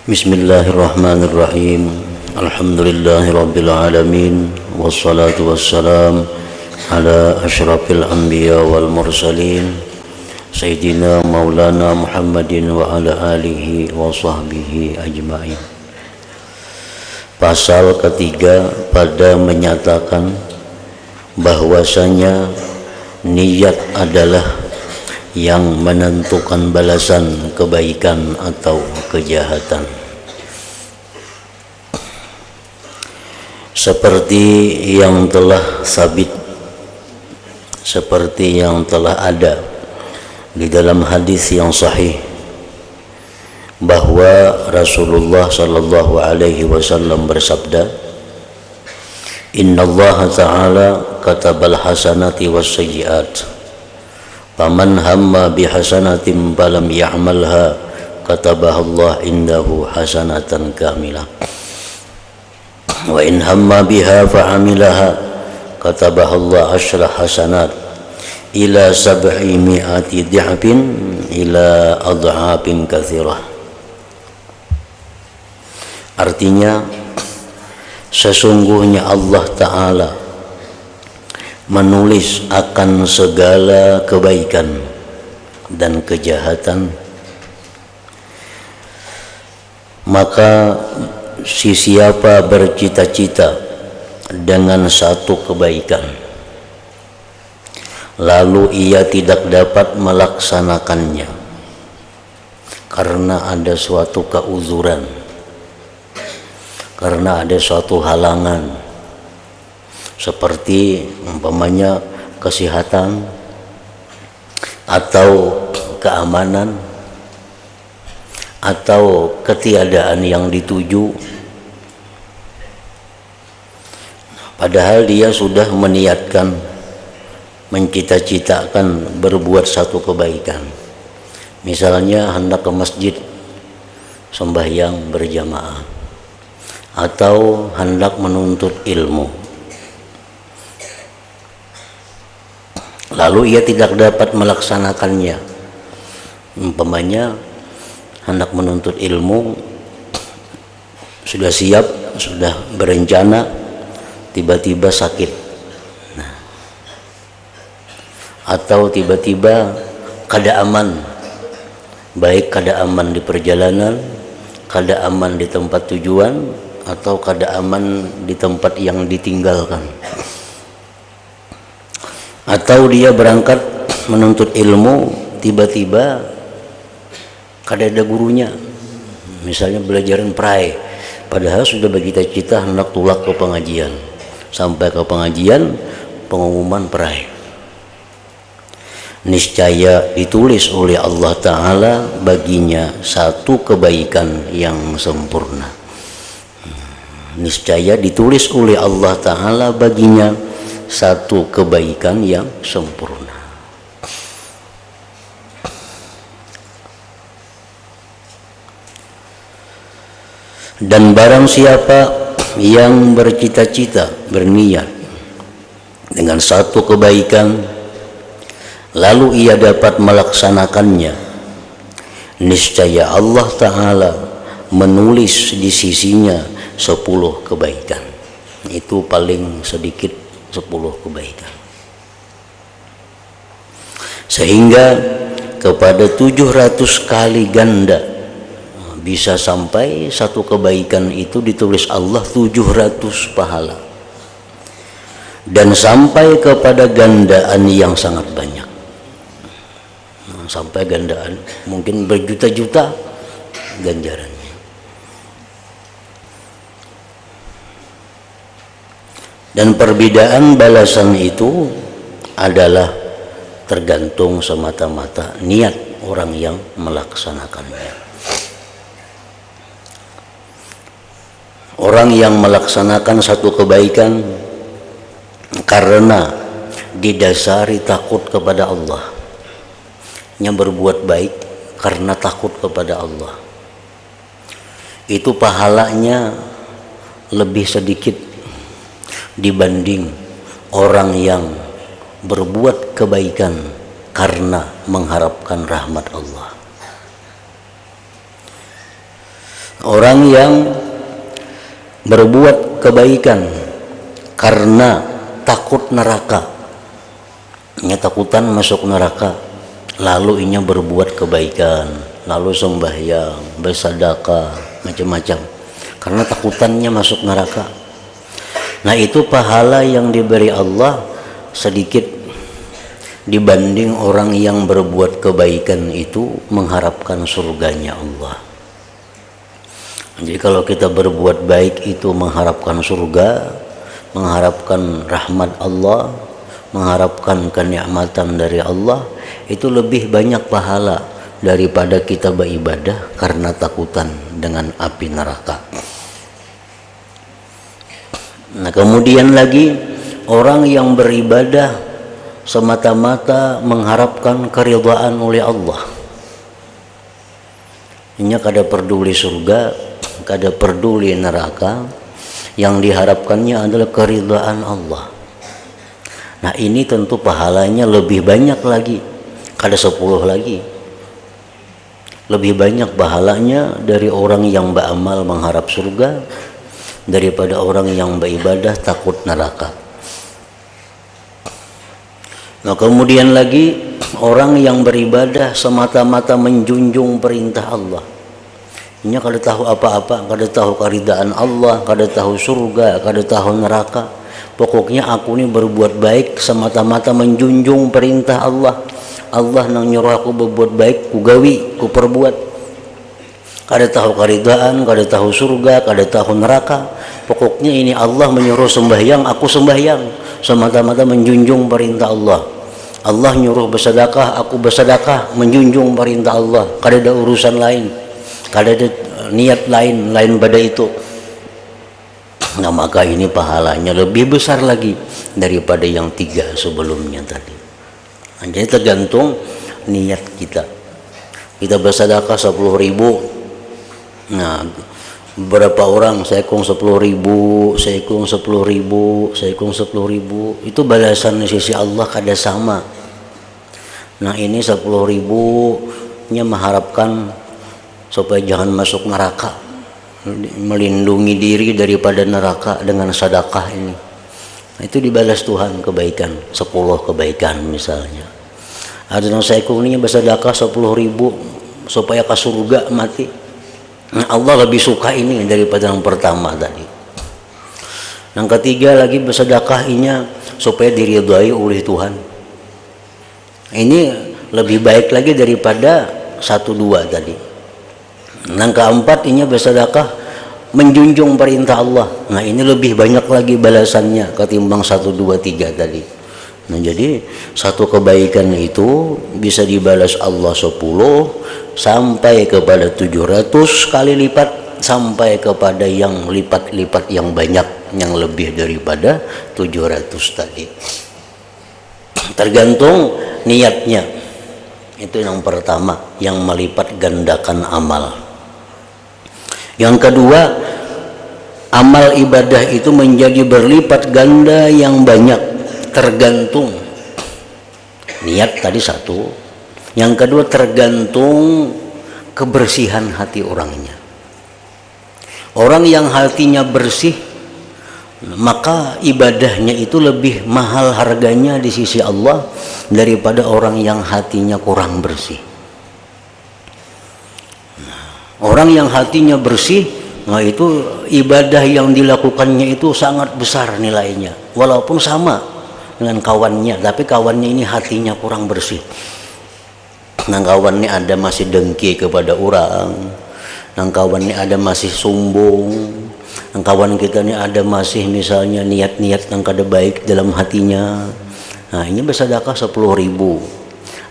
Bismillahirrahmanirrahim. Alhamdulillahirabbil alamin wassalatu wassalam ala asyrafil anbiya wal mursalin sayyidina maulana Muhammadin wa ala alihi wa sahbihi ajmain. Pasal ketiga pada menyatakan bahwasanya niat adalah yang menentukan balasan kebaikan atau kejahatan. Seperti yang telah sabit, seperti yang telah ada di dalam hadis yang sahih bahwa Rasulullah sallallahu alaihi wasallam bersabda, "Innallaha ta'ala katabal hasanati was sayyi'at. Faman hamma bihasanatin falam ya'malha katabaha Allah indahu hasanatan kamilah. Wa in hamma biha fa'amilaha katabaha Allah asyra hasanat ila sab'i mi'ati di'afin ila adha'afin katsirah." Artinya, sesungguhnya Allah Ta'ala menulis akan segala kebaikan dan kejahatan, maka siapa bercita-cita dengan satu kebaikan lalu ia tidak dapat melaksanakannya karena ada suatu keuzuran, karena ada suatu halangan, seperti umpamanya kesehatan atau keamanan atau ketiadaan yang dituju, padahal dia sudah meniatkan, mencita-citakan berbuat satu kebaikan. Misalnya hendak ke masjid sembahyang berjamaah atau hendak menuntut ilmu, lalu ia tidak dapat melaksanakannya. Umpamanya hendak menuntut ilmu, sudah siap, sudah berencana, tiba-tiba sakit, atau tiba-tiba kada aman, baik kada aman di perjalanan, kada aman di tempat tujuan, atau kada aman di tempat yang ditinggalkan. Atau dia berangkat menuntut ilmu, tiba-tiba kada ada gurunya, misalnya belajaran prai, padahal sudah bercita-cita hendak tulak ke pengajian. Sampai ke pengajian, pengumuman prai. Niscaya ditulis oleh Allah Ta'ala baginya satu kebaikan yang sempurna. Niscaya ditulis oleh Allah Ta'ala baginya satu kebaikan yang sempurna. Dan barang siapa yang bercita-cita, berniat dengan satu kebaikan lalu ia dapat melaksanakannya, niscaya Allah Ta'ala menulis di sisinya 10 kebaikan. Itu paling sedikit 10 kebaikan, sehingga kepada 700 kali ganda bisa sampai satu kebaikan itu ditulis Allah 700 pahala, dan sampai kepada gandaan yang sangat banyak, sampai gandaan mungkin berjuta-juta ganjarannya. Dan perbedaan balasan itu adalah tergantung semata-mata niat orang yang melaksanakannya. Orang yang melaksanakan satu kebaikan karena didasari takut kepada Allah, yang berbuat baik karena takut kepada Allah, itu pahalanya lebih sedikit dibanding orang yang berbuat kebaikan karena mengharapkan rahmat Allah. Orang yang berbuat kebaikan karena takut neraka, nya takutan masuk neraka, lalu inya berbuat kebaikan, lalu sembahyang, bersedekah, macam-macam karena takutannya masuk neraka. Nah, itu pahala yang diberi Allah sedikit dibanding orang yang berbuat kebaikan itu mengharapkan surganya Allah. Jadi kalau kita berbuat baik itu mengharapkan surga, mengharapkan rahmat Allah, mengharapkan kenikmatan dari Allah, itu lebih banyak pahala daripada kita beribadah karena takutan dengan api neraka. Nah, kemudian lagi orang yang beribadah semata-mata mengharapkan keridhaan oleh Allah, nya kada peduli surga, kada peduli neraka, yang diharapkannya adalah keridhaan Allah. Nah, ini tentu pahalanya lebih banyak lagi, kada 10 lagi, lebih banyak pahalanya dari orang yang beramal mengharap surga daripada orang yang beribadah takut neraka. Nah, kemudian lagi orang yang beribadah semata-mata menjunjung perintah Allah, nya kada tahu apa-apa, kada tahu keridaan Allah, kada tahu surga, kada tahu neraka. Pokoknya aku ini berbuat baik semata-mata menjunjung perintah Allah. Allah nang nyuruh aku berbuat baik, ku gawi, ku perbuat. Kada tahu keridaan, kada tahu surga, kada tahu neraka. Pokoknya ini Allah menyuruh sembahyang, aku sembahyang semata-mata menjunjung perintah Allah. Allah nyuruh bersedekah, aku bersedekah menjunjung perintah Allah. Kada ada urusan lain, kada ada niat lain pada itu. Nah, maka ini pahalanya lebih besar lagi daripada yang 3 sebelumnya tadi. Nah, jadi tergantung niat kita. Kita bersedekah 10.000. Nah, berapa orang saya kong 10.000, saya kong 10.000, saya kong 10.000, itu balasan di sisi Allah kada sama. Nah, ini 10.000 nya mengharapkan supaya jangan masuk neraka, melindungi diri daripada neraka dengan sedekah ini. Nah, itu dibalas Tuhan kebaikan, 10 kebaikan misalnya. Ada yang saya kong ini bersedekah 10.000 supaya ke surga mati. Nah, Allah lebih suka ini daripada yang pertama tadi. Yang ketiga lagi bersedekah inya supaya diridhai oleh Tuhan. Ini lebih baik lagi daripada 1-2 tadi. Yang keempat inya bersedekah menjunjung perintah Allah. Nah, ini lebih banyak lagi balasannya ketimbang 1, 2, 3 tadi. Nah, jadi satu kebaikan itu bisa dibalas Allah 10 sampai kepada 700 kali lipat, sampai kepada yang lipat-lipat yang banyak, yang lebih daripada 700 tadi. Tergantung niatnya. Itu yang pertama, yang melipat gandakan amal. Yang kedua, amal ibadah itu menjadi berlipat ganda yang banyak, tergantung niat tadi 1. Yang kedua, tergantung kebersihan hati orangnya. Orang yang hatinya bersih, maka ibadahnya itu lebih mahal harganya di sisi Allah daripada orang yang hatinya kurang bersih. Orang yang hatinya bersih, nah itu ibadah yang dilakukannya itu sangat besar nilainya, walaupun sama dengan kawannya, tapi kawannya ini hatinya kurang bersih. Nah, kawannya ada masih dengki kepada orang, nah kawannya ada masih sombong, nah kawan kita ini ada masih misalnya niat-niat yang kada baik dalam hatinya. Nah, ini bersedekah 10.000.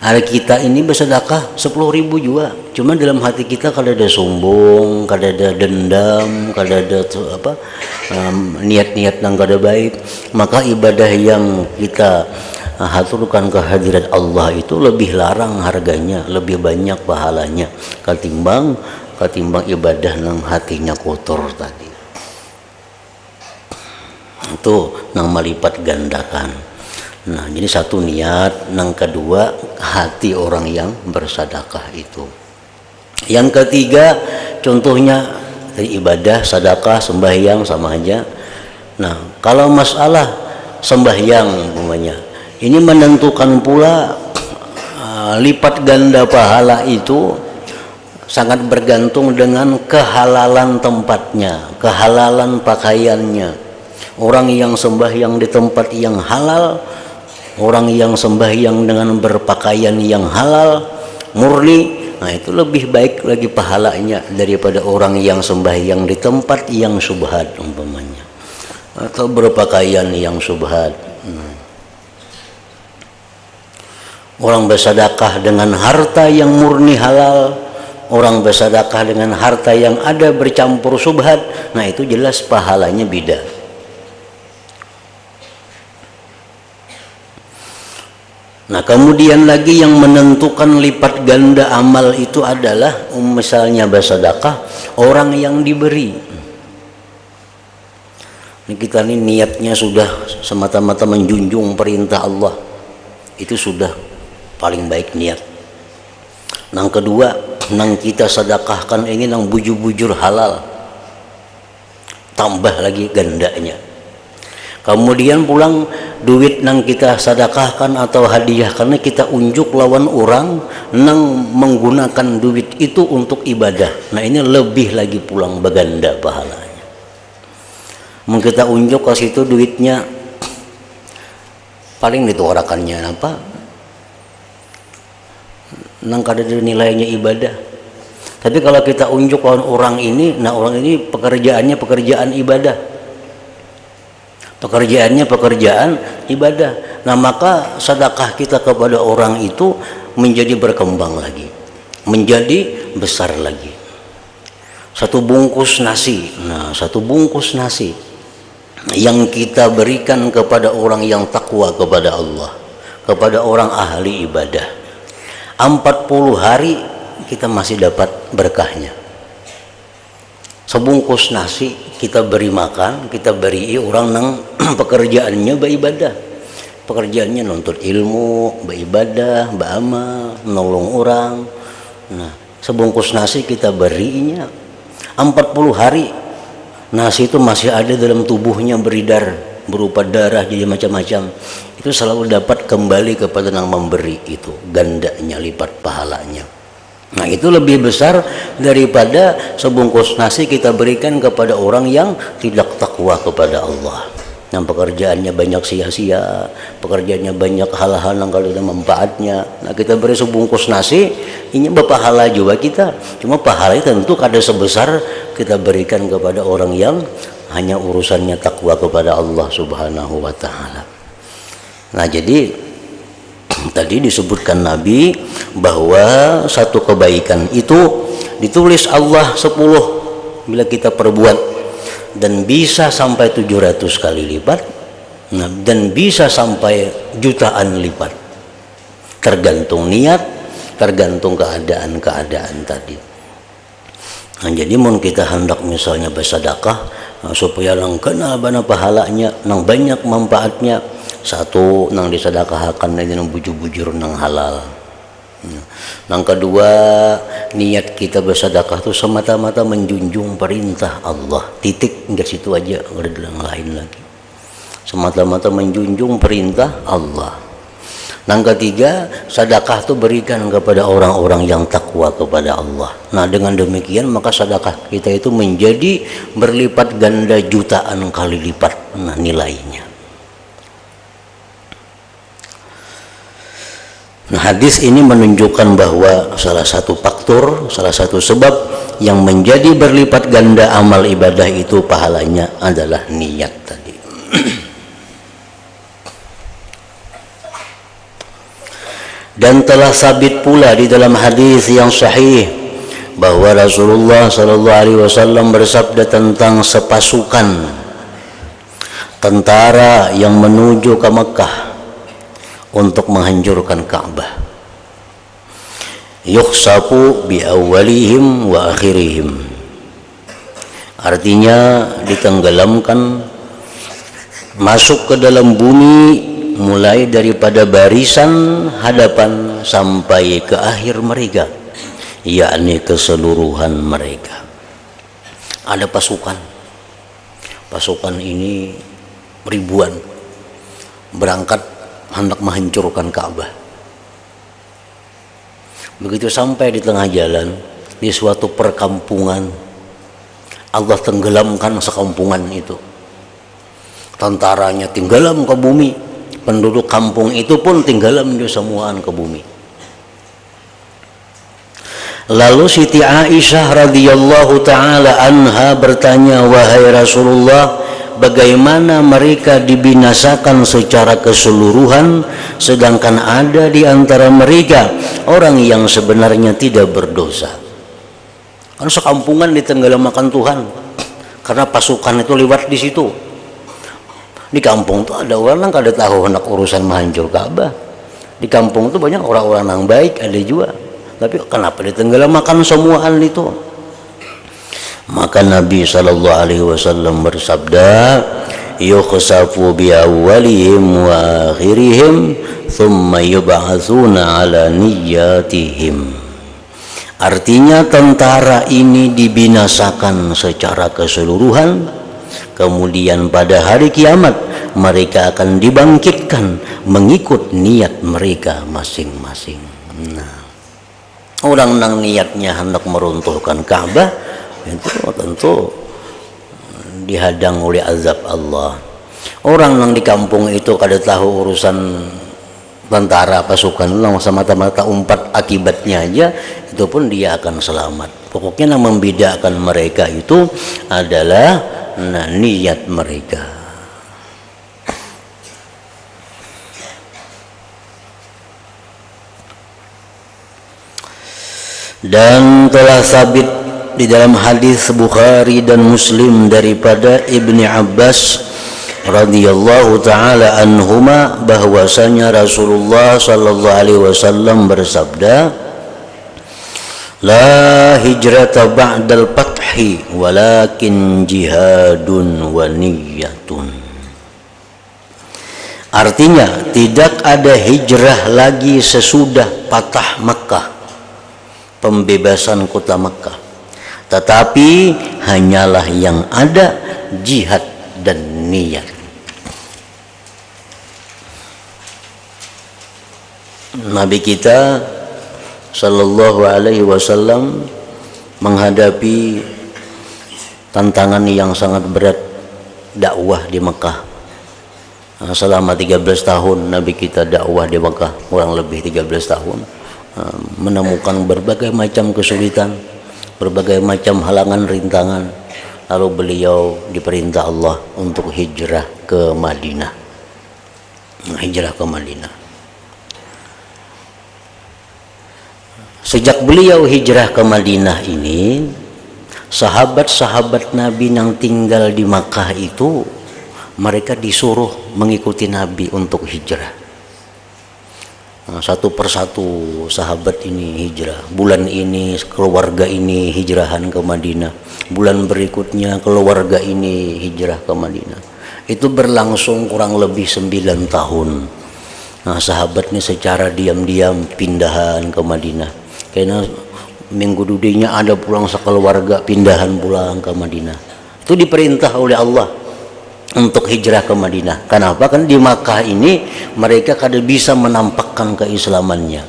Ada kita ini bersedekah 10.000 juga, cuma dalam hati kita kada ada sombong, kada ada dendam, kada ada niat-niat yang kada baik, maka ibadah yang kita haturkan ke hadirat Allah itu lebih larang harganya, lebih banyak pahalanya ketimbang ibadah nang hatinya kotor tadi. Itu nang melipat gandakan. Nah, jadi 1 niat, nang kedua hati orang yang bersedekah itu. Yang ketiga, contohnya Dari ibadah, sedekah, sembahyang sama aja. Nah, kalau masalah sembahyang umpamanya, ini menentukan pula lipat ganda pahala itu sangat bergantung dengan kehalalan tempatnya, kehalalan pakaiannya. Orang yang sembahyang di tempat yang halal, orang yang sembahyang dengan berpakaian yang halal, murni, nah itu lebih baik lagi pahalanya daripada orang yang sembahyang di tempat yang syubhat umpamanya, atau berpakaian yang syubhat. Orang bersedekah dengan harta yang murni halal, orang bersedekah dengan harta yang ada bercampur syubhat, nah itu jelas pahalanya beda. Nah, kemudian lagi yang menentukan lipat ganda amal itu adalah misalnya bersedekah orang yang diberi. Ini kita ini niatnya sudah semata-mata menjunjung perintah Allah, itu sudah paling baik niat. Nang kedua, nang kita sedekahkan ini nang bujur-bujur halal, tambah lagi gandanya. Kemudian pulang duit nang kita sedekahkan atau hadiah karena kita unjuk lawan orang nang menggunakan duit itu untuk ibadah. Nah ini lebih lagi pulang berganda pahalanya. Mungkin kita unjuk ke situ duitnya paling dituarakannya apa? Nang kada nilainya ibadah. Tapi kalau kita unjuk lawan orang ini, nah orang ini pekerjaannya pekerjaan ibadah. Pekerjaannya pekerjaan ibadah. Nah maka sedekah kita kepada orang itu menjadi berkembang lagi, menjadi besar lagi. Satu bungkus nasi, nah satu bungkus nasi yang kita berikan kepada orang yang takwa kepada Allah, kepada orang ahli ibadah, 40 hari kita masih dapat berkahnya. Sebungkus nasi kita beri makan, kita beri orang nang pekerjaannya beribadah, pekerjaannya nuntut ilmu, beribadah, beramal, menolong orang. Nah, sebungkus nasi kita berinya 40 hari, nasi itu masih ada dalam tubuhnya beredar berupa darah jadi macam-macam. Itu selalu dapat kembali kepada yang memberi itu, gandanya lipat pahalanya. Nah itu lebih besar daripada sebungkus nasi kita berikan kepada orang yang tidak takwa kepada Allah, yang pekerjaannya banyak sia-sia, pekerjaannya banyak hal-hal yang kalau ada manfaatnya. Nah kita beri sebungkus nasi, ini berpahala juga kita, cuma pahalanya tentu kada sebesar kita berikan kepada orang yang hanya urusannya takwa kepada Allah Subhanahu wa Ta'ala. Nah jadi tadi disebutkan Nabi bahwa satu kebaikan itu ditulis Allah 10 bila kita perbuat, dan bisa sampai 700 kali lipat, nah, dan bisa sampai jutaan lipat, tergantung niat, tergantung keadaan-keadaan tadi. Nah, jadi mun kita hendak misalnya bersedekah, nah, supaya lang kena bana pahalanya, nang banyak manfaatnya, satu nang disedekahkan ini nang bujur-bujur nang halal. Nang kedua, niat kita bersedekah itu semata-mata menjunjung perintah Allah, titik, enggak situ aja, enggak ada yang lain lagi, semata-mata menjunjung perintah Allah. Nang ketiga, sedekah itu berikan kepada orang-orang yang takwa kepada Allah. Nah dengan demikian maka sedekah kita itu menjadi berlipat ganda jutaan kali lipat, nah nilainya. Nah hadis ini menunjukkan bahwa salah satu faktor, salah satu sebab yang menjadi berlipat ganda amal ibadah itu pahalanya adalah niat tadi. Dan telah sabit pula di dalam hadis yang sahih bahwa Rasulullah sallallahu alaihi wasallam bersabda tentang sepasukan tentara yang menuju ke Mekah untuk menghancurkan Ka'bah. Yukhsafu bi awwalihim wa akhirihim. Artinya ditenggelamkan, masuk ke dalam bumi mulai daripada barisan hadapan sampai ke akhir mereka, yakni keseluruhan mereka. ada pasukan ini ribuan berangkat hendak menghancurkan Ka'bah. Begitu sampai di tengah jalan di suatu perkampungan, Allah tenggelamkan sekampungan itu. Tentaranya tenggelam ke bumi, penduduk kampung itu pun tenggelam juga semuaan ke bumi. Lalu Siti Aisyah radhiyallahu taala anha bertanya, wahai Rasulullah, bagaimana mereka dibinasakan secara keseluruhan sedangkan ada di antara mereka orang yang sebenarnya tidak berdosa? Kan sekampungan ditenggelamkan Tuhan karena pasukan itu lewat di situ. Di kampung tuh ada orang yang kada tahu hendak urusan menghancur Ka'bah. Di kampung tuh banyak orang-orang yang baik, ada juga. Tapi kenapa ditenggelamkan semuaan itu? Maka Nabi SAW bersabda, yukhsafu bi awwalihim wa akhirihim thumma yub'atsuna ala niyyatihim. Artinya tentara ini dibinasakan secara keseluruhan, kemudian pada hari kiamat mereka akan dibangkitkan mengikut niat mereka masing-masing. Nah, orang yang niatnya hendak meruntuhkan Ka'bah itu tentu dihadang oleh azab Allah. Orang yang di kampung itu kada tahu urusan tentara pasukan, semata-mata umpat akibatnya aja, itu pun dia akan selamat. Pokoknya yang membedakan mereka itu adalah niat mereka. Dan telah sabit di dalam hadis Bukhari dan Muslim daripada Ibni Abbas radhiyallahu taala anhuma bahwasanya Rasulullah sallallahu alaihi wasallam bersabda, la hijrata ba'dal fathi walakin jihadun wa niyyatun. Artinya tidak ada hijrah lagi sesudah patah Makkah, pembebasan kota Makkah, tetapi hanyalah yang ada jihad dan niat. Nabi kita sallallahu alaihi wasallam menghadapi tantangan yang sangat berat dakwah di Mekah. Selama 13 tahun Nabi kita dakwah di Mekah, kurang lebih 13 tahun, menemukan berbagai macam kesulitan, berbagai macam halangan rintangan. Lalu beliau diperintah Allah untuk hijrah ke Madinah. Hijrah ke Madinah. Sejak beliau hijrah ke Madinah ini, sahabat-sahabat Nabi yang tinggal di Makkah itu, mereka disuruh mengikuti Nabi untuk hijrah. Satu persatu sahabat ini hijrah. Bulan ini keluarga ini hijrahan ke Madinah. Bulan berikutnya keluarga ini hijrah ke Madinah. Itu berlangsung kurang lebih 9 tahun. Nah, sahabatnya secara diam-diam pindahan ke Madinah. Karena minggu dudinya ada pulang sekeluarga pindahan pulang ke Madinah. Itu diperintah oleh Allah untuk hijrah ke Madinah. Kenapa? Kan di Makkah ini mereka kada bisa menampakkan keislamannya.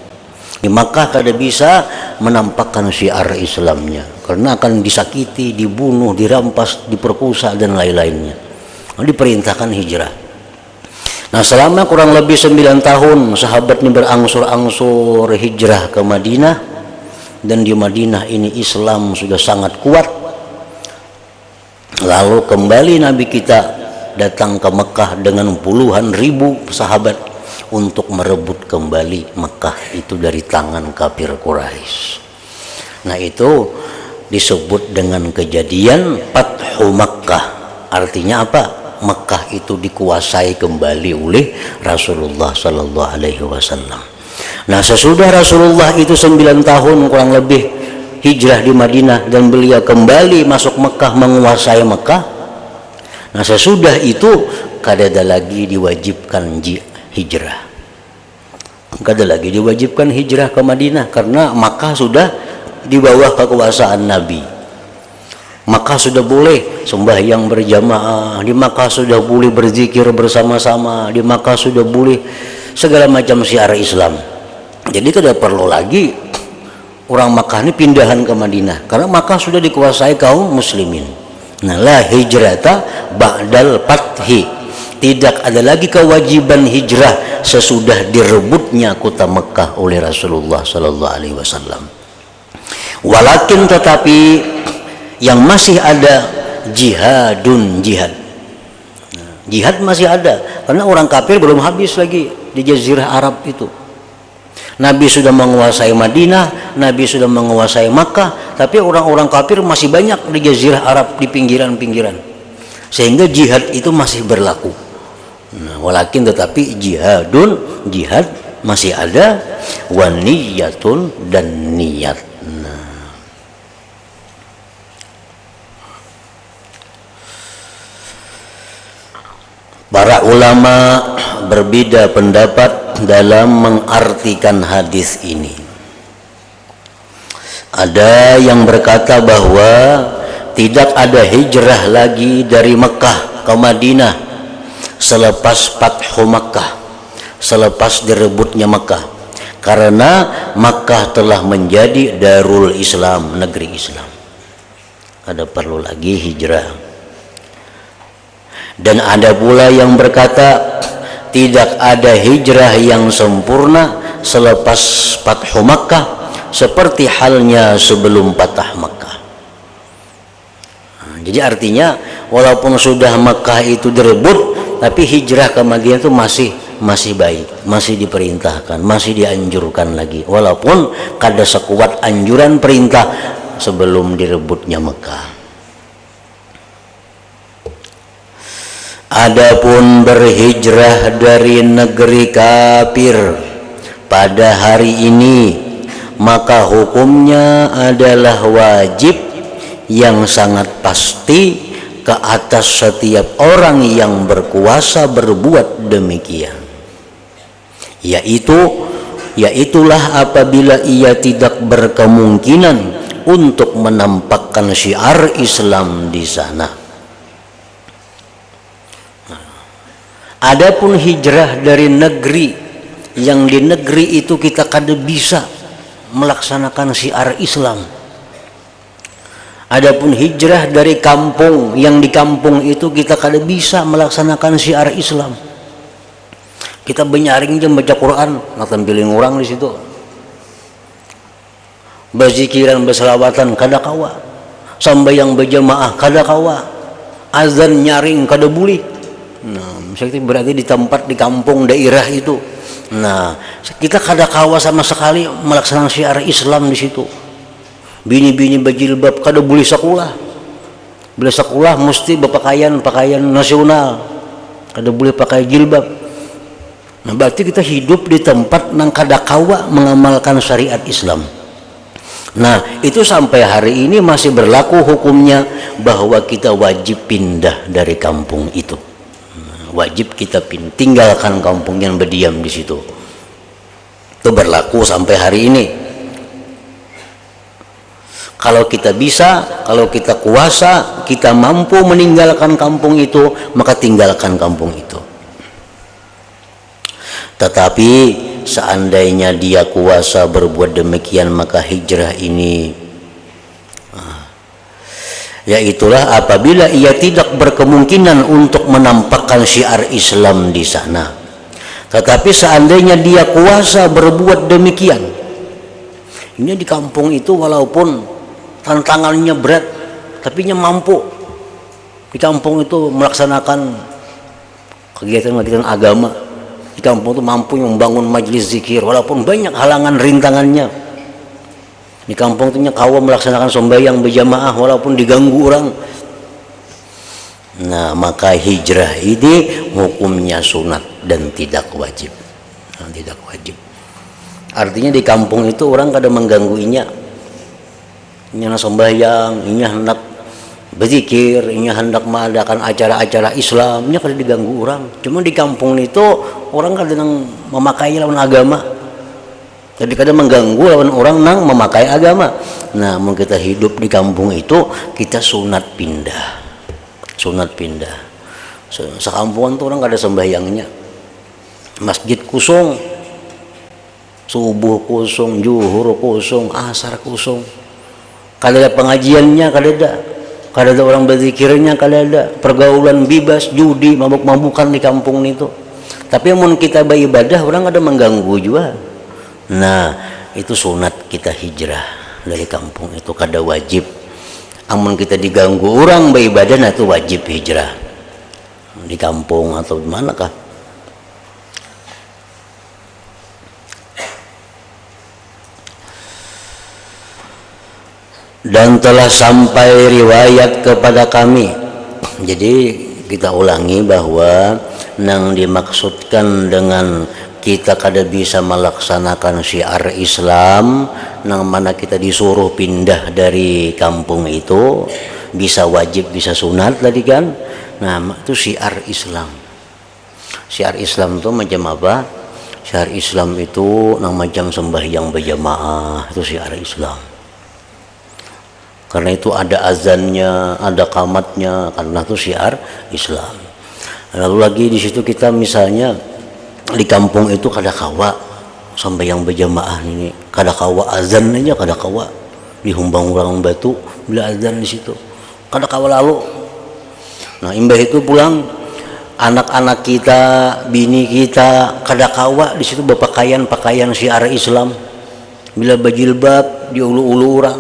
Di Makkah kada bisa menampakkan syiar Islamnya karena akan disakiti, dibunuh, dirampas, diperkosa dan lain-lainnya. Diperintahkan hijrah. Nah, selama kurang lebih 9 tahun sahabat ini berangsur-angsur hijrah ke Madinah, dan di Madinah ini Islam sudah sangat kuat. Lalu kembali Nabi kita datang ke Mekah dengan puluhan ribu sahabat untuk merebut kembali Mekah itu dari tangan kafir Quraisy. Nah, itu disebut dengan kejadian Fathu Makkah. Artinya apa? Mekah itu dikuasai kembali oleh Rasulullah sallallahu alaihi wasallam. Nah, sesudah Rasulullah itu 9 tahun kurang lebih hijrah di Madinah dan beliau kembali masuk Mekah, menguasai Mekah. Nah, sesudah itu kada ada lagi diwajibkan hijrah. Kada lagi diwajibkan hijrah ke Madinah karena Mekah sudah di bawah kekuasaan Nabi. Makkah sudah boleh sembahyang berjamaah, di Makkah sudah boleh berzikir bersama-sama, di Makkah sudah boleh segala macam syiar Islam. Jadi tidak perlu lagi orang Makkah ini pindahan ke Madinah, karena Makkah sudah dikuasai kaum muslimin. Nah, la hijrata ba'dal fathi, tidak ada lagi kewajiban hijrah sesudah direbutnya kota Mekah oleh Rasulullah sallallahu alaihi wasallam. Walakin tetapi yang masih ada jihadun, jihad. Jihad masih ada karena orang kafir belum habis lagi di Jazirah Arab itu. Nabi sudah menguasai Madinah, Nabi sudah menguasai Makkah, tapi orang-orang kafir masih banyak di Jazirah Arab, di pinggiran-pinggiran, sehingga jihad itu masih berlaku. Nah, walakin tetapi jihadun, jihad masih ada, wa niyatun, dan niat. Para ulama berbeda pendapat dalam mengartikan hadis ini. Ada yang berkata bahwa tidak ada hijrah lagi dari Mekah ke Madinah selepas Fathu Makkah, selepas direbutnya Mekah, karena Makkah telah menjadi Darul Islam, negeri Islam. Ada perlu lagi hijrah. Dan ada pula yang berkata tidak ada hijrah yang sempurna selepas Fathu Makkah, seperti halnya sebelum Fatah Makkah. Jadi artinya walaupun sudah Makkah itu direbut, tapi hijrah ke Madinah itu masih baik, masih diperintahkan, masih dianjurkan lagi, walaupun kada sekuat anjuran perintah sebelum direbutnya Makkah. Adapun berhijrah dari negeri kafir pada hari ini, maka hukumnya adalah wajib yang sangat pasti ke atas setiap orang yang berkuasa berbuat demikian, yaitulah apabila ia tidak berkemungkinan untuk menampakkan syiar Islam di sana. Adapun hijrah dari negeri yang di negeri itu kita kada bisa melaksanakan syiar Islam. Adapun hijrah dari kampung yang di kampung itu kita kada bisa melaksanakan syiar Islam. Kita benyaring jam baca Quran, nak tampilin orang di situ. Berzikiran, berselawatan kada kawa. Sambayang berjamaah kada kawa. Azan nyaring kada boleh. Nah, misalnya berarti di tempat di kampung daerah itu. Nah, kita kada kawa sama sekali melaksanakan syiar Islam di situ. Bini-bini berjilbab kada boleh sekolah. Bila sekolah mesti berpakaian nasional. Kada boleh pakai jilbab. Nah, berarti kita hidup di tempat nang kada kawa mengamalkan syariat Islam. Nah, itu sampai hari ini masih berlaku hukumnya bahwa kita wajib pindah dari kampung itu. Wajib kita tinggalkan kampung yang berdiam di situ. Itu berlaku sampai hari ini. Kalau kita bisa, kalau kita kuasa, kita mampu meninggalkan kampung itu, maka tinggalkan kampung itu. Tetapi seandainya dia kuasa berbuat demikian, maka hijrah ini yaitulah apabila ia tidak berkemungkinan untuk menampakkan syiar Islam di sana. Tetapi seandainya dia kuasa berbuat demikian, ini di kampung itu walaupun tantangannya berat, tapi dia mampu di kampung itu melaksanakan kegiatan-kegiatan agama. Di kampung itu mampu membangun majelis zikir walaupun banyak halangan rintangannya. Di kampung itu kawa melaksanakan sembahyang berjamaah walaupun diganggu orang. Nah, maka hijrah ini hukumnya sunat dan tidak wajib. Nah, tidak wajib. Artinya di kampung itu orang kadang mengganggu inya. Inya sembahyang, inya hendak berzikir, inya hendak mengadakan acara-acara Islam, inya kadang diganggu orang. Cuma di kampung itu orang kadang memakai lawan agama. Tapi kadang mengganggu lawan orang nang memakai agama. Nah, mau kita hidup di kampung itu kita sunat pindah. Sekampungan tuh orang gak ada sembahyangnya. Masjid kosong, subuh kosong, zuhur kosong, asar kosong. Kada ada pengajiannya, kada ada orang berzikirnya, kada ada pergaulan bebas, judi, mabuk-mabukan di kampung itu. Tapi mun kita beribadah orang ada mengganggu juga. Nah, itu sunat kita hijrah dari kampung itu kada wajib. Amun kita diganggu orang beribadah, nah itu wajib hijrah di kampung atau di manakah. Dan telah sampai riwayat kepada kami. Jadi kita ulangi bahwa yang dimaksudkan dengan kita kada bisa melaksanakan syiar Islam, nang mana kita disuruh pindah dari kampung itu, bisa wajib bisa sunat tadi kan. Nah, itu syiar Islam. Syiar Islam itu macam apa? Syiar Islam itu nang macam sembahyang berjamaah, itu syiar Islam. Karena itu ada azannya, ada qamatnya, karena itu syiar Islam. Lalu lagi di situ kita misalnya di kampung itu kada kawa sembahyang berjamaah ini, kada kawa azan aja, kada kawa dihumbang orang batu bila azan di situ, kada kawa lalu. Nah, imbah itu pulang anak-anak kita, bini kita kada kawa di situ berpakaian syiar Islam, bila berjilbab diulu-ulu orang.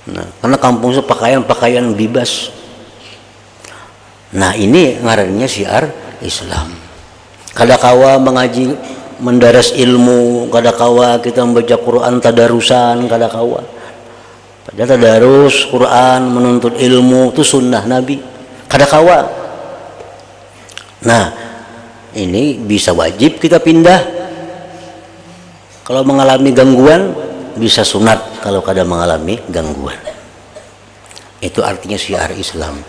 Nah, karena kampung itu pakaian bebas. Nah, ini ngarannya syiar Islam. Kada kawa mengaji, mendaras ilmu, kada kawa kita membaca Quran tadarusan, kada kawa. Padahal tadarus Quran, menuntut ilmu itu sunnah Nabi, kada kawa. Nah, ini bisa wajib kita pindah. Kalau mengalami gangguan bisa sunat kalau kada mengalami gangguan. Itu artinya syiar Islam.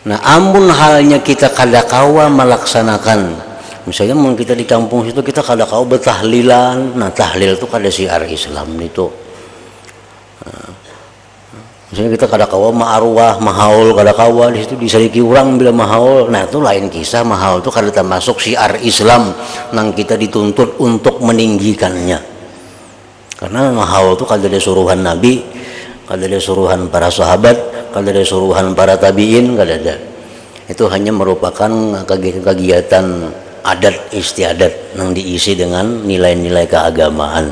Nah, amun halnya kita kada kawa melaksanakan, misalnya mun kita di kampung situ kita kada kawa bertahlilan. Nah, tahlil itu kada syiar Islam itu. Misalnya kita kada kawa ma'arwah, mahaul kada kawa di situ diseriki orang bila mahaul. Nah, itu lain kisah. Mahaul itu kada termasuk syiar Islam nang kita dituntut untuk meninggikannya. Karena mahaul itu kada ada suruhan Nabi, kada ada suruhan para sahabat, kada ada suruhan para tabiin, kada ada. Itu hanya merupakan kegiatan adat istiadat yang diisi dengan nilai-nilai keagamaan.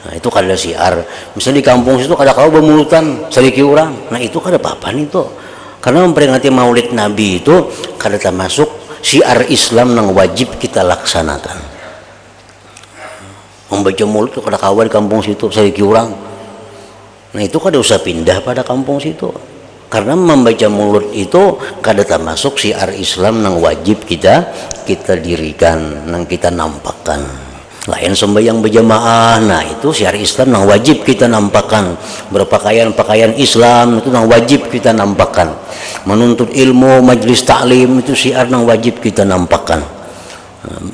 Nah, itu kada syiar. Misalnya di kampung situ kada kau bermulutan seriki orang. Nah, itu kada apa-apa itu. Karena memperingati Maulid Nabi itu kada termasuk syiar Islam yang wajib kita laksanakan. Membaca mulut itu kada kawa di kampung situ seriki orang. Nah, itu kada usah pindah pada kampung situ. Karena membaca mulut itu kada termasuk syiar Islam yang wajib kita dirikan, yang kita nampakkan. Lain sembahyang berjamaah, nah itu syiar Islam yang wajib kita nampakkan. Berpakaian Islam itu yang wajib kita nampakkan. Menuntut ilmu, majlis taklim itu syiar yang wajib kita nampakkan.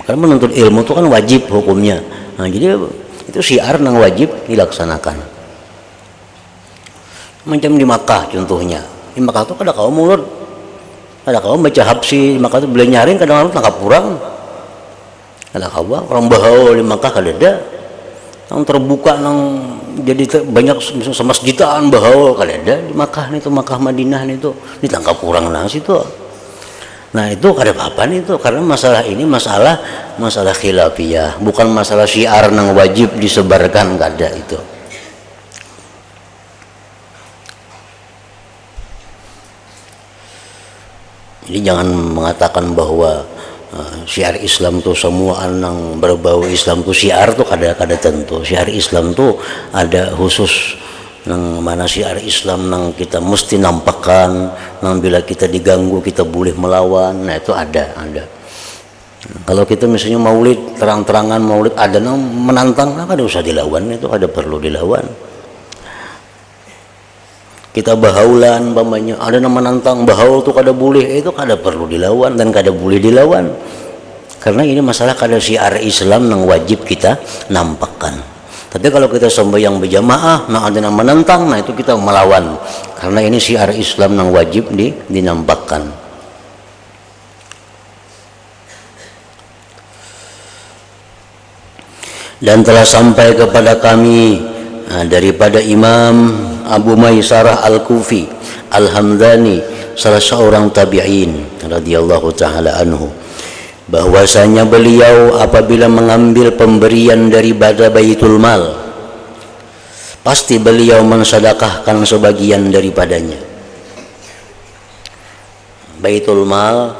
Karena menuntut ilmu itu kan wajib hukumnya. Nah, jadi itu syiar yang wajib dilaksanakan. Macam di Makkah contohnya. Di Makkah itu kada kawa mulut, kada kawa baca habsi. Di Makkah itu boleh nyaring, kadang-kadang tangkap kurang. Kada kawa orang bahau di Makkah kada ada. Yang terbuka nang jadi banyak semasjidan bahau kada ada di Makkah itu, Makkah Madinah itu ditangkap kurang nang situ. Nah, itu kada apa-apa itu, karena masalah ini masalah khilafiyah, bukan masalah syiar nang wajib disebarkan, kada itu. Jadi jangan mengatakan bahwa syiar Islam tuh semua yang berbau Islam tuh syiar tuh kada tentu. Syiar Islam tuh ada khusus nang mana syiar Islam nang kita mesti nampakkan, nang bila kita diganggu kita boleh melawan. Nah, itu ada. Kalau kita misalnya maulid, terang-terangan maulid ada nang menantang, nah kada usah dilawan, itu ada perlu dilawan. Kita bahaulan ada yang menantang bahaul itu kada boleh, itu kada perlu dilawan dan kada boleh dilawan. Karena ini masalah kada syiar Islam yang wajib kita nampakkan. Tapi kalau kita sembahyang berjamaah, nah ada yang menentang, nah itu kita melawan. Karena ini syiar Islam yang wajib dinampakkan. Dan telah sampai kepada kami daripada Imam Abu Maisarah Al-Kufi Al-Hamdani, salah seorang tabi'in radhiyallahu taala anhu, bahwasanya beliau apabila mengambil pemberian daripada Baitul Mal, pasti beliau mensedekahkan sebagian daripadanya. Baitul Mal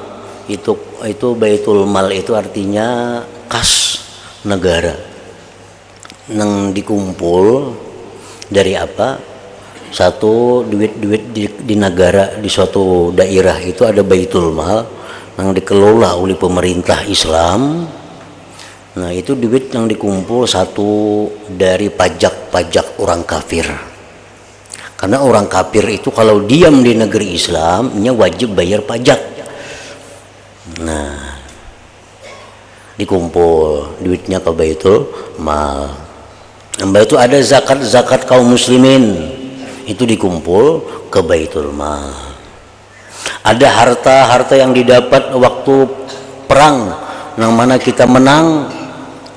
itu Baitul Mal itu artinya kas negara, yang dikumpul dari apa? Satu duit-duit di negara, di suatu daerah itu ada Baitul Mal yang dikelola oleh pemerintah Islam. Nah itu duit yang dikumpul satu dari pajak-pajak orang kafir. Karena orang kafir itu kalau diam di negeri Islam, nya wajib bayar pajak. Nah dikumpul duitnya ke Baitul Mal. Nah, itu ada zakat kaum muslimin, itu dikumpul ke Baitul Mal. Ada harta yang didapat waktu perang, yang mana kita menang,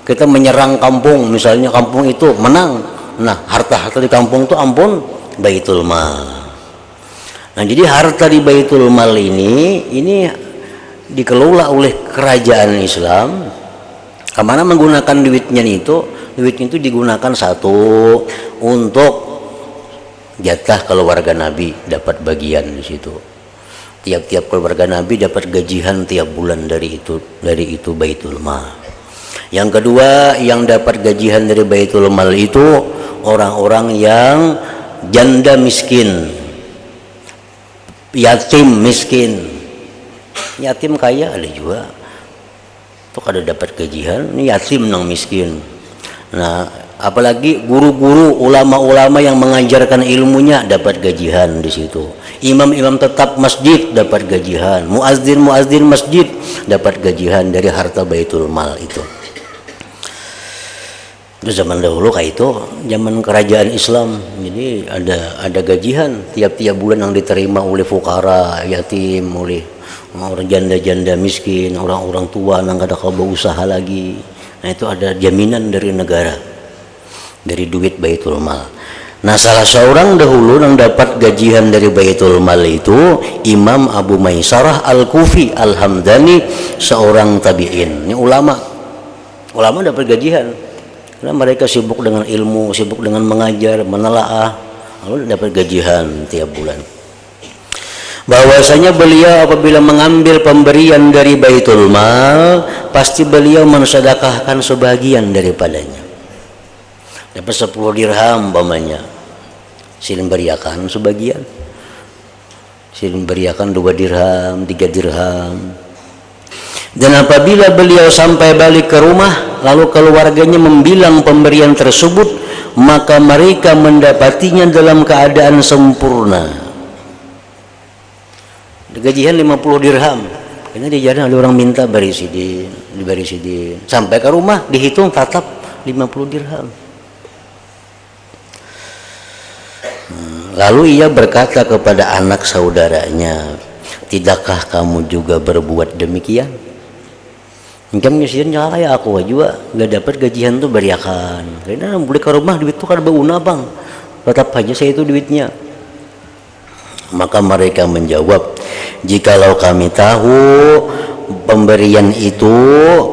kita menyerang kampung, misalnya kampung itu menang, nah harta di kampung itu ampun Baitul Mal. Nah jadi harta di Baitul Mal ini dikelola oleh kerajaan Islam. Kemana menggunakan duitnya itu digunakan satu untuk jatah keluarga Nabi, dapat bagian di situ. Tiap-tiap keluarga Nabi dapat gajian tiap bulan dari itu Baitul Mal. Yang kedua, yang dapat gajian dari Baitul Mal itu orang-orang yang janda miskin, yatim miskin. Yatim kaya ada juga, itu kada dapat gajian. Ini yatim nang miskin. Nah apalagi guru-guru, ulama-ulama yang mengajarkan ilmunya dapat gajian di situ. Imam-imam tetap masjid dapat gajian, muazzin masjid dapat gajian dari harta Baitul Mal itu. Itu zaman dahulu kayak itu, zaman kerajaan Islam. Jadi ada gajian tiap-tiap bulan yang diterima oleh fukara, yatim, oleh orang janda-janda miskin, orang-orang tua yang kada kabar usaha lagi. Nah itu ada jaminan dari negara, dari duit Baitul Mal. Nah salah seorang dahulu yang dapat gajian dari Baitul Mal itu Imam Abu Maisarah Al-Kufi Al-Hamdani, seorang tabi'in. Ini ulama dapat gajian karena mereka sibuk dengan ilmu, sibuk dengan mengajar, menelaah, lalu dapat gajian tiap bulan. Bahwasanya beliau apabila mengambil pemberian dari Baitul Mal, pasti beliau mensedekahkan sebagian daripadanya. Dapat 10 dirham umpamanya, silin beriakan sebagian, silin beriakan 2 dirham, 3 dirham. Dan apabila beliau sampai balik ke rumah, lalu keluarganya membilang pemberian tersebut, maka mereka mendapatinya dalam keadaan sempurna. Gajian 50 dirham. Ini di jalan ada orang minta barisidin, sampai ke rumah dihitung tatap 50 dirham. Lalu ia berkata kepada anak saudaranya, tidakkah kamu juga berbuat demikian? Engkau nyusirin jalan kayak aku juga nggak dapat gajian tuh beriakan. Karena boleh ke rumah duit tuh kan berguna bang, tetap aja saya itu duitnya. Maka mereka menjawab, jikalau kami tahu pemberian itu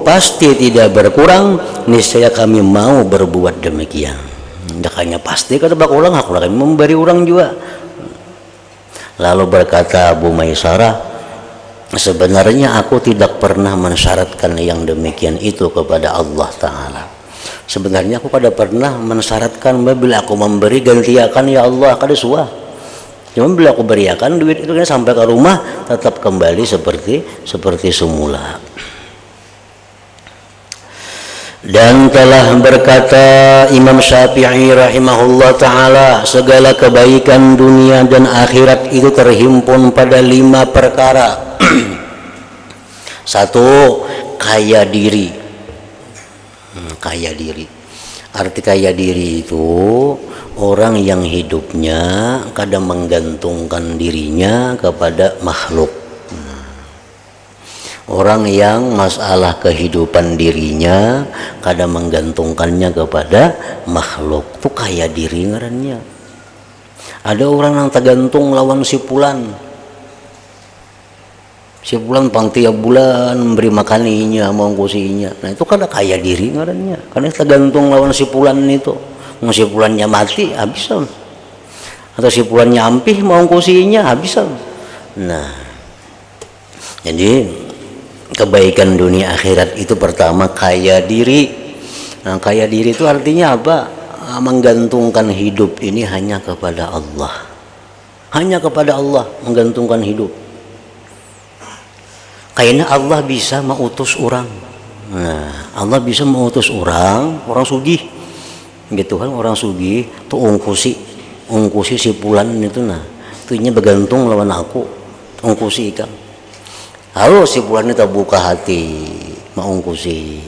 pasti tidak berkurang, niscaya kami mau berbuat demikian. Dakanya pasti kata bak ulang, aku lagi memberi orang juga. Lalu berkata Abu Maisarah, sebenarnya aku tidak pernah mensyaratkan yang demikian itu kepada Allah Ta'ala. Sebenarnya aku kada pernah mensyaratkan bila aku memberi gantiakan ya Allah kada suah. Cuma bila aku beriakan duit itu kan sampai ke rumah tetap kembali seperti semula. Dan telah berkata Imam Syafi'i rahimahullah ta'ala, segala kebaikan dunia dan akhirat itu terhimpun pada 5 perkara. 1. kaya diri. Kaya diri. Arti kaya diri itu orang yang hidupnya kadang menggantungkan dirinya kepada makhluk. Orang yang masalah kehidupan dirinya kadang menggantungkannya kepada makhluk, itu kaya diri ngarannya. Ada orang yang tergantung lawan si fulan pang tiap bulan memberi makaninya, mengkusinya. Nah itu kada kaya diri ngarannya, karena tergantung lawan si fulan itu. Mau si fulannya mati habisan, atau si fulannya ampih mengkusinya habisan. Nah jadi kebaikan dunia akhirat itu pertama kaya diri. Nah, kaya diri itu artinya apa? Menggantungkan hidup ini hanya kepada Allah. Hanya kepada Allah menggantungkan hidup. Kayaknya Allah bisa mengutus orang. Nah, Allah bisa mengutus orang sugih. Gitu kan, orang sugih tuh ungkusi si fulan itu, nah. Itunya bergantung lawan aku. Ungkusi kan. Halo si fulan itu buka hati mau ungkusi.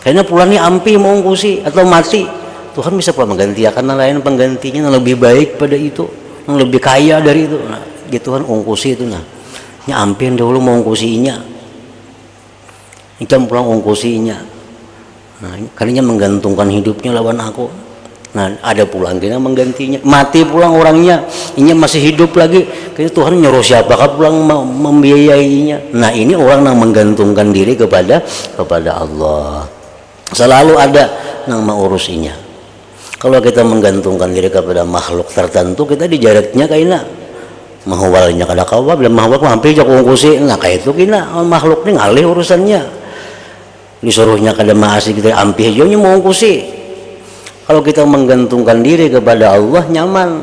Kayaknya fulan ini ampi mau ungkusi atau mati. Tuhan bisa pula menggantikan lain penggantinya yang lebih baik pada itu, yang lebih kaya dari itu. Nah, gitu kan ungkusi itu, nah. Nya ampi dahulu mau ungkusinya. Ikan pulang ungkusinya. Nah, kalinya menggantungkan hidupnya lawan aku. Nah, ada pulang kita menggantinya, mati pulang orangnya, ini masih hidup lagi. Kayaknya Tuhan nyuruh siapakah pulang membiayainya. Nah, ini orang yang menggantungkan diri kepada Allah. Selalu ada yang mengurusinya. Kalau kita menggantungkan diri kepada makhluk tertentu, kita dijaraknya kayaknya mahwalnya kada kawa, bila mahwal hampir jak ungkusi. Nah, kayak itu kina makhluk ini ngalih urusannya. Disuruhnya kada maasi kita ampih aja mau ungkusi. Kalau kita menggantungkan diri kepada Allah nyaman.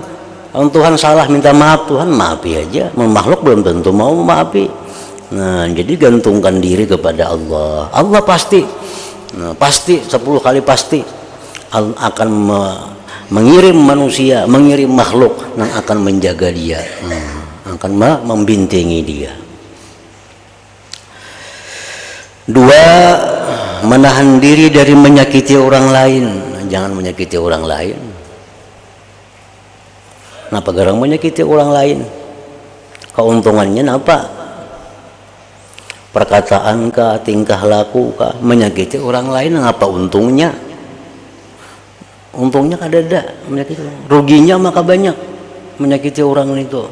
Kalau Tuhan salah minta maaf, Tuhan maafi aja. Makhluk belum tentu mau maafi. Nah, jadi gantungkan diri kepada Allah. Allah pasti, nah, pasti 10 kali pasti akan mengirim manusia, mengirim makhluk yang akan menjaga dia, akan membintingi dia. 2, menahan diri dari menyakiti orang lain. Jangan menyakiti orang lain. Kenapa garang menyakiti orang lain? Keuntungannya apa? Perkataan kah, tingkah laku kah, menyakiti orang lain, apa untungnya? Untungnya kada menyakiti. Ruginya maka banyak menyakiti orang itu.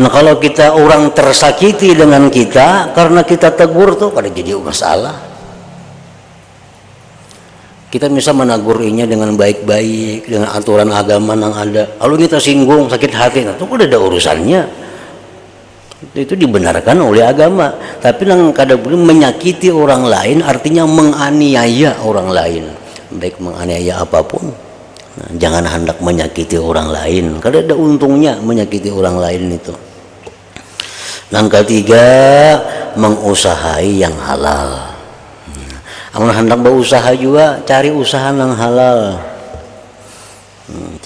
Nah, kalau kita orang tersakiti dengan kita karena kita tegur tuh kada jadi masalah. Kita bisa menagurinya dengan baik-baik, dengan aturan agama yang ada. Lalu kita singgung, sakit hati, nah, itu udah ada urusannya. Itu dibenarkan oleh agama. Tapi yang kada boleh menyakiti orang lain, artinya menganiaya orang lain. Baik menganiaya apapun. Nah, jangan hendak menyakiti orang lain. Kada ada untungnya menyakiti orang lain itu. Yang ketiga, mengusahai yang halal. Amun hendak berusaha juga cari usaha yang halal.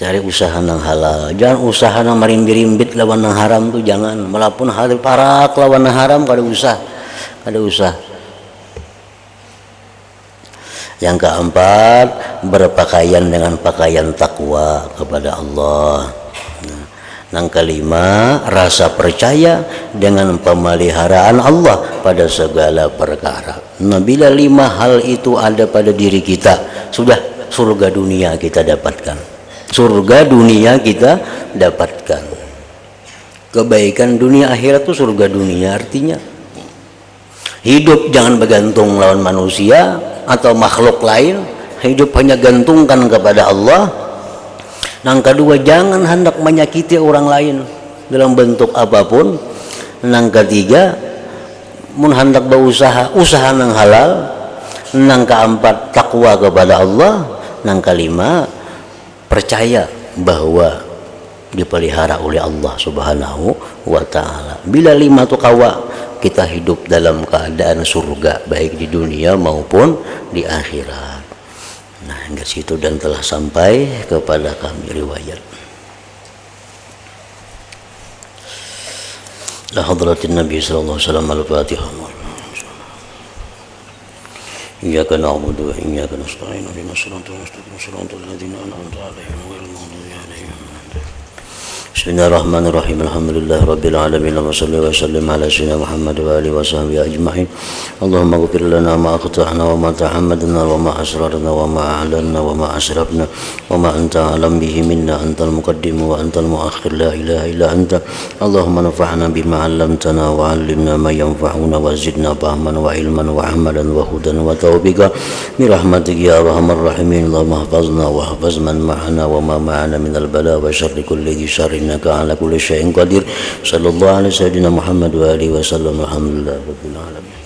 Cari usaha yang halal. Jangan usaha yang marimbit-rimbit lawan yang haram tuh jangan. Walaupun hal parak lawan yang haram kada usah. Yang keempat, berpakaian dengan pakaian takwa kepada Allah. Yang kelima, rasa percaya dengan pemeliharaan Allah pada segala perkara. Nah, bila 5 hal itu ada pada diri kita, sudah surga dunia kita dapatkan. Surga dunia kita dapatkan. Kebaikan dunia akhirat itu surga dunia, artinya hidup jangan bergantung lawan manusia atau makhluk lain. Hidup hanya gantungkan kepada Allah. Yang kedua, jangan hendak menyakiti orang lain dalam bentuk apapun. Yang ketiga, mun hendak berusaha, usaha yang halal. Yang keempat, takwa kepada Allah. Yang kelima, percaya bahwa dipelihara oleh Allah Subhanahu wa ta'ala. Bila 5 itu kawa, kita hidup dalam keadaan surga, baik di dunia maupun di akhirat. Nah, hingga situ dan telah sampai kepada kami riwayat. ila hadratin Nabi sallallahu alaihi wasallam. Al-Fatihah. Iyyaka na'budu wa iyyaka nasta'in. Ihdinas siratal mustaqim. Siratal ladzina an'amta 'alaihim ghairil maghdubi 'alaihim. Bismillahirrahmanirrahim. Alhamdulillahi rabbil alamin. Wa shalli wa sallim ala sayyidina Muhammad wa alihi wa sahbihi ajma'in. Allahumma ighfir lana ma akhta'na wa ma ta'ammadna wa ma asrarna wa ma a'lanna wa ma asrafna wa ma anta a'lam bihi minna. Antal muqaddim wa antal muakhir, la ilaha illa anta. Allahumma nafa'na bima 'allamtana wa 'allimna ma yanfa'una wa zidna fahman wa ilman wa 'amalan wa hudan wa tawfiqa bi rahmatika ya arhamar rahimin. Allahumma ihfazna wa ihfaz man ma'ana wa ma ma'ana min al-bala wa syarri kulli dhi syarrin ala kulli syai'in qadir. Sallallahu alaihi sayyidina Muhammad wa alihi wa sallam. Alhamdulillah rabbil alamin.